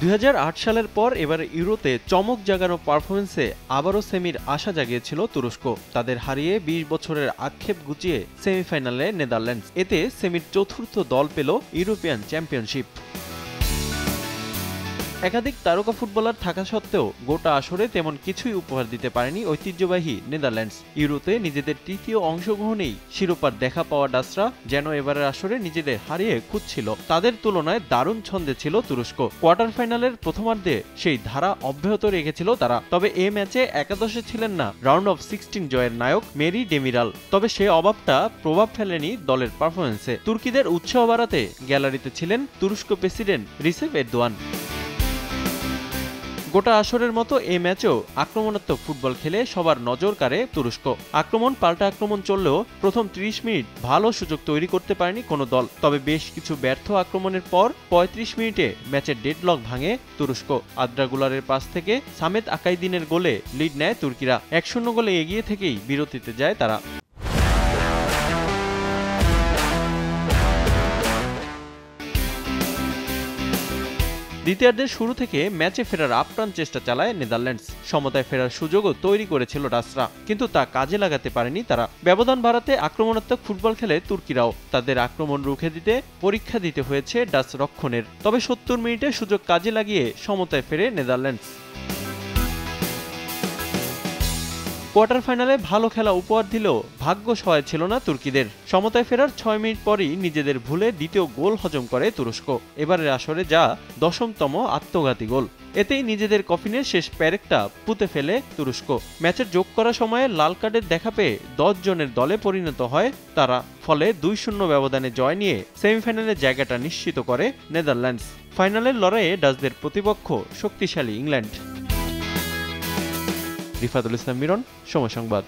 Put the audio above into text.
২০০৮ সালের পর এবার ইউরোতে চমক জাগানো পারফরমেন্সে আবারও সেমির আশা জাগিয়েছিল তুরস্ক। তাদের হারিয়ে ২০ বছরের আক্ষেপ গুছিয়ে সেমিফাইনালে নেদারল্যান্ডস। এতে সেমির চতুর্থ দল পেল ইউরোপিয়ান চ্যাম্পিয়নশিপ। একাধিক তারকা ফুটবলার থাকা সত্ত্বেও গোটা আসরে তেমন কিছুই উপহার দিতে পারেনি ঐতিহ্যবাহী নেদারল্যান্ডস। ইউরোতে নিজেদের তৃতীয় অংশগ্রহণেই শিরোপার দেখা পাওয়া ডাচরা যেন এবারের আসরে নিজেদের হারিয়ে খুঁজছিল। তাদের তুলনায় দারুণ ছন্দে ছিল তুরস্ক। কোয়ার্টার ফাইনালের প্রথমার্ধে সেই ধারা অব্যাহত রেখেছিল তারা। তবে এ ম্যাচে একাদশে ছিলেন না রাউন্ড অফ 16 জয়ের নায়ক মেরি ডেমিরাল। তবে সে অভাবটা প্রভাব ফেলেনি দলের পারফরমেন্সে। তুর্কিদের উৎসাহ বাড়াতে গ্যালারিতে ছিলেন তুরস্ক প্রেসিডেন্ট রিসেপ এরদোয়ান। গোটা আসরের মতো এই ম্যাচেও আক্রমণাত্মক ফুটবল খেলে সবার নজর কাড়ে তুরস্ক। আক্রমণ পাল্টা আক্রমণ চললেও প্রথম ৩০ মিনিট ভালো সুযোগ তৈরি করতে পারেনি কোনো দল। তবে বেশ কিছু ব্যর্থ আক্রমণের পর ৩৫ মিনিটে ম্যাচের ডেডলক ভাঙে তুরস্ক। আদ্রাগুলারের পাস থেকে সামেত আকাইদিনের গোলে লিড নেয় তুর্কিরা। ১-০ গোলে এগিয়ে থেকেই বিরতিতে যায় তারা। দ্বিতীয়ার্ধের শুরু থেকে ম্যাচে ফেরার আপ্রাণ চেষ্টা চালায় নেদারল্যান্ডস। সমতায় ফেরার সুযোগও তৈরি করেছিল ডাচরা, কিন্তু তা কাজে লাগাতে পারেনি তারা। ব্যবধান বাড়াতে আক্রমণাত্মক ফুটবল খেলে তুর্কিরাও। তাদের আক্রমণ রুখে দিতে পরীক্ষা দিতে হয়েছে ডাচ রক্ষণের। তবে ৭০ মিনিটে সুযোগ কাজে লাগিয়ে সমতায় ফেরে নেদারল্যান্ডস। কোয়ার্টার ফাইনালে ভালো খেলা উপহার দিলেও ভাগ্য সহায় ছিল না তুর্কিদের। সমতায় ফেরার ৬ মিনিট পরই নিজেদের ভুলে দ্বিতীয় গোল হজম করে তুরস্ক। এবারের আসরে যা ১০তম আত্মঘাতী গোল। এতেই নিজেদের কফিনের শেষ প্যারেকটা পুঁতে ফেলে তুরস্ক। ম্যাচের যোগ করা সময়ে লাল কার্ডের দেখা পেয়ে ১০ জনের দলে পরিণত হয় তারা। ফলে ২-০ ব্যবধানে জয় নিয়ে সেমিফাইনালের জায়গাটা নিশ্চিত করে নেদারল্যান্ডস। ফাইনালের লড়াইয়ে ডাচদের প্রতিপক্ষ শক্তিশালী ইংল্যান্ড। রিফাতুল ইসলাম মিরন, সময় সংবাদ।